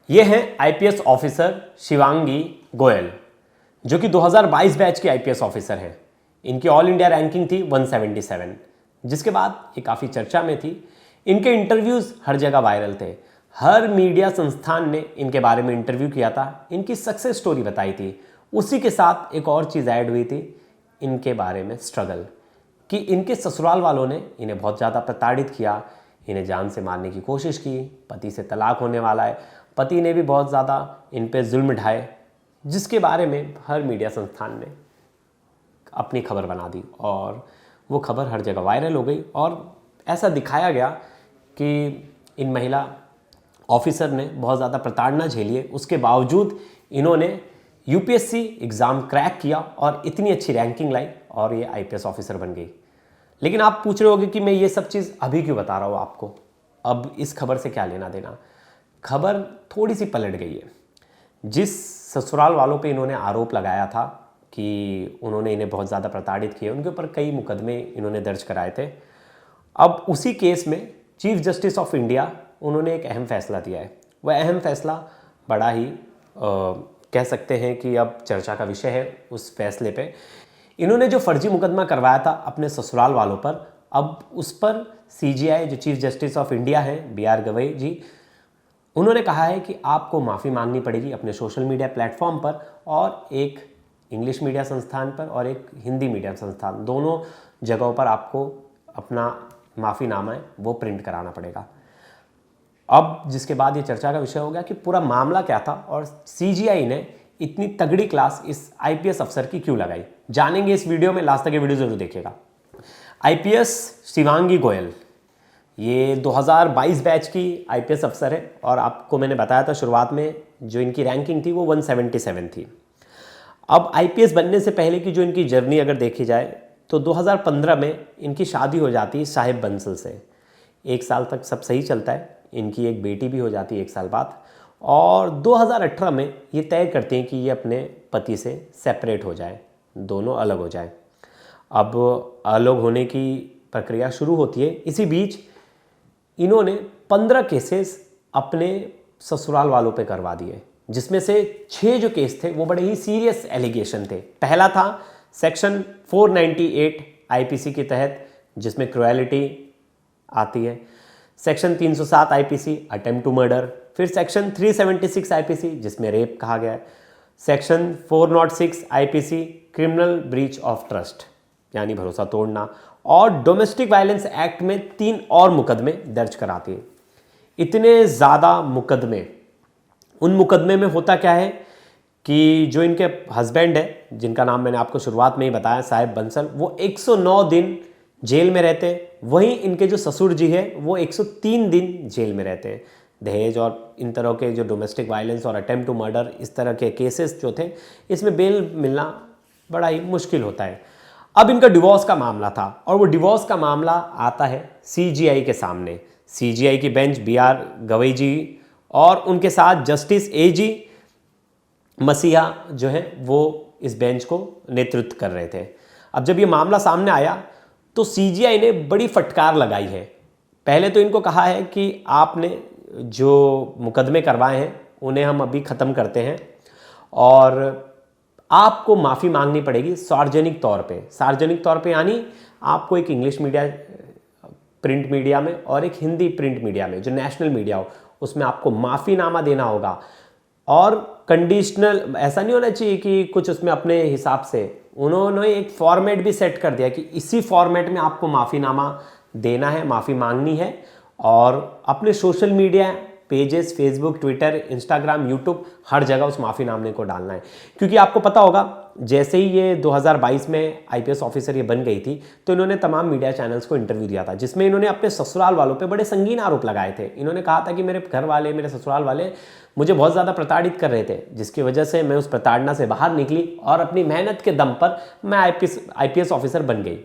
ये हैं IPS officer Shivangi Goyal, जो कि 2022 बैच की आईपीएस ऑफिसर हैं। इनकी ऑल इंडिया रैंकिंग थी 177, जिसके बाद ये काफ़ी चर्चा में थी। इनके इंटरव्यूज़ हर जगह वायरल थे। हर मीडिया संस्थान ने इनके बारे में इंटरव्यू किया था, इनकी सक्सेस स्टोरी बताई थी। उसी के साथ एक और चीज़ ऐड हुई थी, इनके बारे में स्ट्रगल, कि इनके ससुराल वालों ने इन्हें बहुत ज़्यादा प्रताड़ित किया, इन्हें जान से मारने की कोशिश की। पति से तलाक होने वाला है, पति ने भी बहुत ज़्यादा इन पे जुल्म ढाए, जिसके बारे में हर मीडिया संस्थान ने अपनी खबर बना दी और वो खबर हर जगह वायरल हो गई। और ऐसा दिखाया गया कि इन महिला ऑफिसर ने बहुत ज़्यादा प्रताड़ना झेली है, उसके बावजूद इन्होंने यूपीएससी एग्ज़ाम क्रैक किया और इतनी अच्छी रैंकिंग लाई और ये आईपीएस ऑफिसर बन गई। लेकिन आप पूछ रहे होगे कि मैं ये सब चीज़ अभी क्यों बता रहा हूँ आपको, अब इस खबर से क्या लेना देना। खबर थोड़ी सी पलट गई है। जिस ससुराल वालों पे इन्होंने आरोप लगाया था कि उन्होंने इन्हें बहुत ज़्यादा प्रताड़ित किया, उनके ऊपर कई मुकदमे इन्होंने दर्ज कराए थे। अब उसी केस में चीफ जस्टिस ऑफ इंडिया उन्होंने एक अहम फैसला दिया है। वह अहम फैसला बड़ा ही कह सकते हैं कि अब चर्चा का विषय है। उस फैसले पे इन्होंने जो फर्जी मुकदमा करवाया था अपने ससुराल वालों पर, अब उस पर सीजीआई जो चीफ जस्टिस ऑफ इंडिया हैं बीआर गवई जी, उन्होंने कहा है कि आपको माफ़ी मांगनी पड़ेगी अपने सोशल मीडिया प्लेटफॉर्म पर, और एक इंग्लिश मीडिया संस्थान पर और एक हिंदी मीडिया संस्थान, दोनों जगहों पर आपको अपना माफ़ीनामा है वो प्रिंट कराना पड़ेगा। अब जिसके बाद ये चर्चा का विषय हो गया कि पूरा मामला क्या था और सीजीआई ने इतनी तगड़ी क्लास इस आईपीएस अफसर की क्यों लगाई, जानेंगे इस वीडियो में। लास्ट तक ये वीडियो जरूर देखिएगा। आईपीएस शिवांगी गोयल ये 2022 बैच की आईपीएस अफसर है और आपको मैंने बताया था शुरुआत में जो इनकी रैंकिंग थी वो 177 थी। अब आईपीएस बनने से पहले की जो इनकी जर्नी अगर देखी जाए तो 2015 में इनकी शादी हो जाती है साहिब बंसल से। 1 साल तक सब सही चलता है, इनकी एक बेटी भी हो जाती है 1 साल बाद, और 2018 में ये तय करते हैं कि ये अपने पति से सेपरेट हो जाए, दोनों अलग हो जाए। अब अलग होने की प्रक्रिया शुरू होती है। इसी बीच इन्होंने 15 केसेस अपने ससुराल वालों पे करवा दिए, जिसमें से 6 जो केस थे वो बड़े ही सीरियस एलिगेशन थे। पहला था सेक्शन 498 आईपीसी के तहत, जिसमें क्रुएलिटी आती है। Section 307 IPC attempt to murder, फिर सेक्शन 376 आईपीसी जिसमें रेप कहा गया है, section 406 IPC criminal breach of trust यानी भरोसा तोड़ना, और डोमेस्टिक वायलेंस एक्ट में 3 और मुकदमे दर्ज कराती है। इतने ज़्यादा मुकदमे, उन मुकदमे में होता क्या है कि जो इनके हस्बैंड है, जिनका नाम मैंने आपको शुरुआत में ही बताया साहिब बंसल, वो 109 दिन जेल में रहते हैं। वहीं इनके जो ससुर जी है वो 103 दिन जेल में रहते हैं। दहेज और इन तरह के जो डोमेस्टिक वायलेंस और अटेम्प्ट टू मर्डर, इस तरह के केसेस जो थे, इसमें बेल मिलना बड़ा ही मुश्किल होता है। अब इनका डिवोर्स का मामला था और वो डिवोर्स का मामला आता है सीजीआई के सामने। सीजीआई की बेंच बीआर गवई जी और उनके साथ जस्टिस एजी मसीहा जो है वो इस बेंच को नेतृत्व कर रहे थे। अब जब ये मामला सामने आया तो सीजीआई ने बड़ी फटकार लगाई है। पहले तो इनको कहा है कि आपने जो मुकदमे करवाए हैं उन्हें हम अभी ख़त्म करते हैं और आपको माफ़ी मांगनी पड़ेगी सार्वजनिक तौर पे। सार्वजनिक तौर पे यानी आपको एक इंग्लिश मीडिया प्रिंट मीडिया में और एक हिंदी प्रिंट मीडिया में, जो नेशनल मीडिया हो, उसमें आपको माफ़ीनामा देना होगा। और कंडीशनल ऐसा नहीं होना चाहिए कि कुछ उसमें अपने हिसाब से, उन्होंने एक फॉर्मेट भी सेट कर दिया कि इसी फॉर्मेट में आपको माफ़ीनामा देना है, माफ़ी मांगनी है, और अपने social media pages, Facebook, Twitter, Instagram, YouTube, हर जगह उस माफ़ीनामे को डालना है। क्योंकि आपको पता होगा जैसे ही ये 2022 में आईपीएस ऑफिसर ये बन गई थी तो इन्होंने तमाम मीडिया चैनल्स को इंटरव्यू दिया था, जिसमें इन्होंने अपने ससुराल वालों पे बड़े संगीन आरोप लगाए थे। इन्होंने कहा था कि मेरे घर वाले, मेरे ससुराल वाले मुझे बहुत ज़्यादा प्रताड़ित कर रहे थे, जिसकी वजह से मैं उस प्रताड़ना से बाहर निकली और अपनी मेहनत के दम पर मैं आईपीएस ऑफिसर बन गई।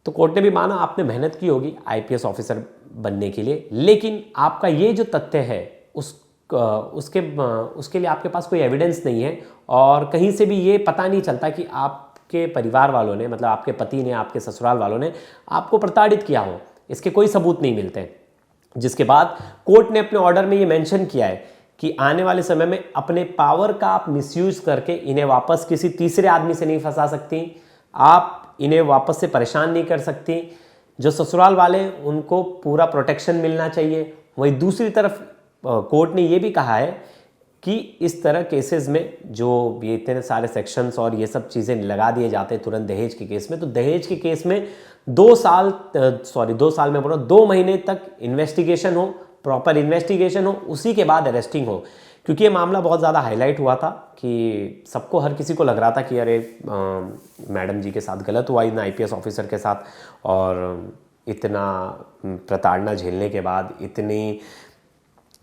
तो कोर्ट ने भी माना आपने मेहनत की होगी आईपीएस ऑफिसर बनने के लिए, लेकिन आपका ये जो तथ्य है उसके लिए आपके पास कोई एविडेंस नहीं है और कहीं से भी ये पता नहीं चलता कि आपके परिवार वालों ने, मतलब आपके पति ने, आपके ससुराल वालों ने आपको प्रताड़ित किया हो। इसके कोई सबूत नहीं मिलते। जिसके बाद कोर्ट ने अपने ऑर्डर में ये मेंशन किया है कि आने वाले समय में अपने पावर का आप मिसयूज करके इन्हें वापस किसी तीसरे आदमी से नहीं फंसा सकती, आप इन्हें वापस से परेशान नहीं कर सकती। जो ससुराल वाले उनको पूरा प्रोटेक्शन मिलना चाहिए। वहीं दूसरी तरफ कोर्ट ने ये भी कहा है कि इस तरह केसेस में जो ये इतने सारे सेक्शंस और ये सब चीज़ें लगा दिए जाते हैं तुरंत दहेज के केस में, तो दहेज के केस में 2 साल में बोला 2 महीने तक इन्वेस्टिगेशन हो, प्रॉपर इन्वेस्टिगेशन हो, उसी के बाद अरेस्टिंग हो। क्योंकि ये मामला बहुत ज़्यादा हाईलाइट हुआ था कि सबको, हर किसी को लग रहा था कि अरे मैडम जी के साथ गलत हुआ इन IPS ऑफिसर के साथ, और इतना प्रताड़ना झेलने के बाद,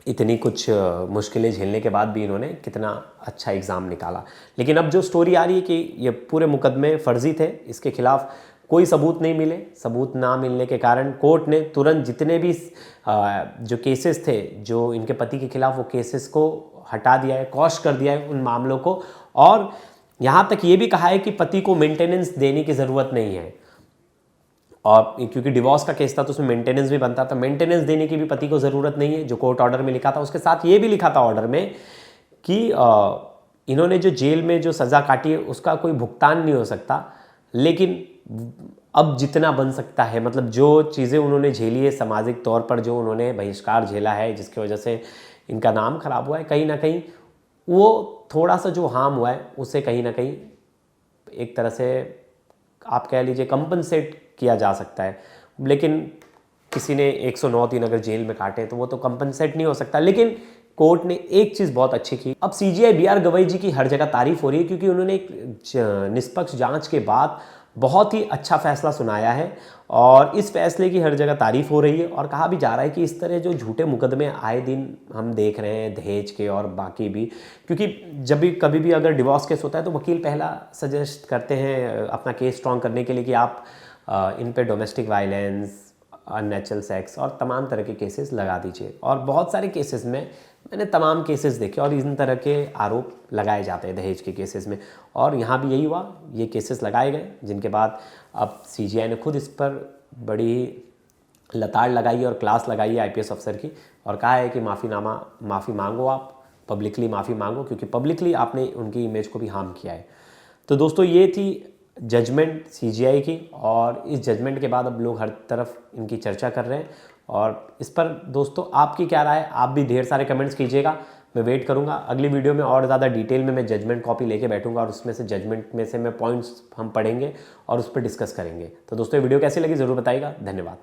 इतनी कुछ मुश्किलें झेलने के बाद भी इन्होंने कितना अच्छा एग्ज़ाम निकाला। लेकिन अब जो स्टोरी आ रही है कि ये पूरे मुकदमे फर्जी थे, इसके खिलाफ कोई सबूत नहीं मिले। सबूत ना मिलने के कारण कोर्ट ने तुरंत जितने भी जो केसेस थे जो इनके पति के खिलाफ, वो केसेस को हटा दिया है, कॉश कर दिया है उन मामलों को। और यहाँ तक ये भी कहा है कि पति को मेंटेनेंस देने की ज़रूरत नहीं है, और क्योंकि डिवोर्स का केस था तो उसमें मेंटेनेंस भी बनता था, मेंटेनेंस देने की भी पति को ज़रूरत नहीं है, जो कोर्ट ऑर्डर में लिखा था। उसके साथ ये भी लिखा था ऑर्डर में कि इन्होंने जो जेल में जो सज़ा काटी है उसका कोई भुगतान नहीं हो सकता, लेकिन अब जितना बन सकता है, मतलब जो चीज़ें उन्होंने झेली है सामाजिक तौर पर, जो उन्होंने बहिष्कार झेला है जिसकी वजह से इनका नाम खराब हुआ है, कहीं ना कहीं वो थोड़ा सा जो हार्म हुआ है उसे कहीं ना कहीं एक तरह से आप कह लीजिए कंपनसेट किया जा सकता है। लेकिन किसी ने 109 दिन अगर जेल में काटे तो वो तो कंपनसेट नहीं हो सकता। लेकिन कोर्ट ने एक चीज़ बहुत अच्छी की, अब CGI BR गवई जी की हर जगह तारीफ हो रही है, क्योंकि उन्होंने एक निष्पक्ष जांच के बाद बहुत ही अच्छा फैसला सुनाया है, और इस फैसले की हर जगह तारीफ हो रही है। और कहा भी जा रहा है कि इस तरह जो झूठे मुकदमे आए दिन हम देख रहे हैं दहेज के और बाकी भी, क्योंकि जब भी कभी भी अगर डिवोर्स केस होता है तो वकील पहला सजेस्ट करते हैं अपना केस स्ट्रॉन्ग करने के लिए कि आप इन पे डोमेस्टिक वायलेंस, अननेचुरल सेक्स और तमाम तरह के केसेस लगा दीजिए। और बहुत सारे केसेस में मैंने तमाम केसेस देखे और इन तरह के आरोप लगाए जाते हैं दहेज के केसेस में, और यहाँ भी यही हुआ, ये केसेस लगाए गए, जिनके बाद अब CGI ने खुद इस पर बड़ी लताड़ लगाई और क्लास लगाई है IPS अफसर की, और कहा है कि माफ़ी मांगो, आप पब्लिकली माफ़ी मांगो, क्योंकि पब्लिकली आपने उनकी इमेज को भी हार्म किया है। तो दोस्तों ये थी जजमेंट CGI की, और इस जजमेंट के बाद अब लोग हर तरफ इनकी चर्चा कर रहे हैं। और इस पर दोस्तों आपकी क्या राय है, आप भी ढेर सारे कमेंट्स कीजिएगा, मैं वेट करूंगा। अगली वीडियो में और ज़्यादा डिटेल में मैं जजमेंट कॉपी लेके बैठूंगा, और उसमें से जजमेंट में से मैं पॉइंट्स हम पढ़ेंगे और उस पर डिस्कस करेंगे। तो दोस्तों ये वीडियो कैसी लगी ज़रूर बताइएगा। धन्यवाद।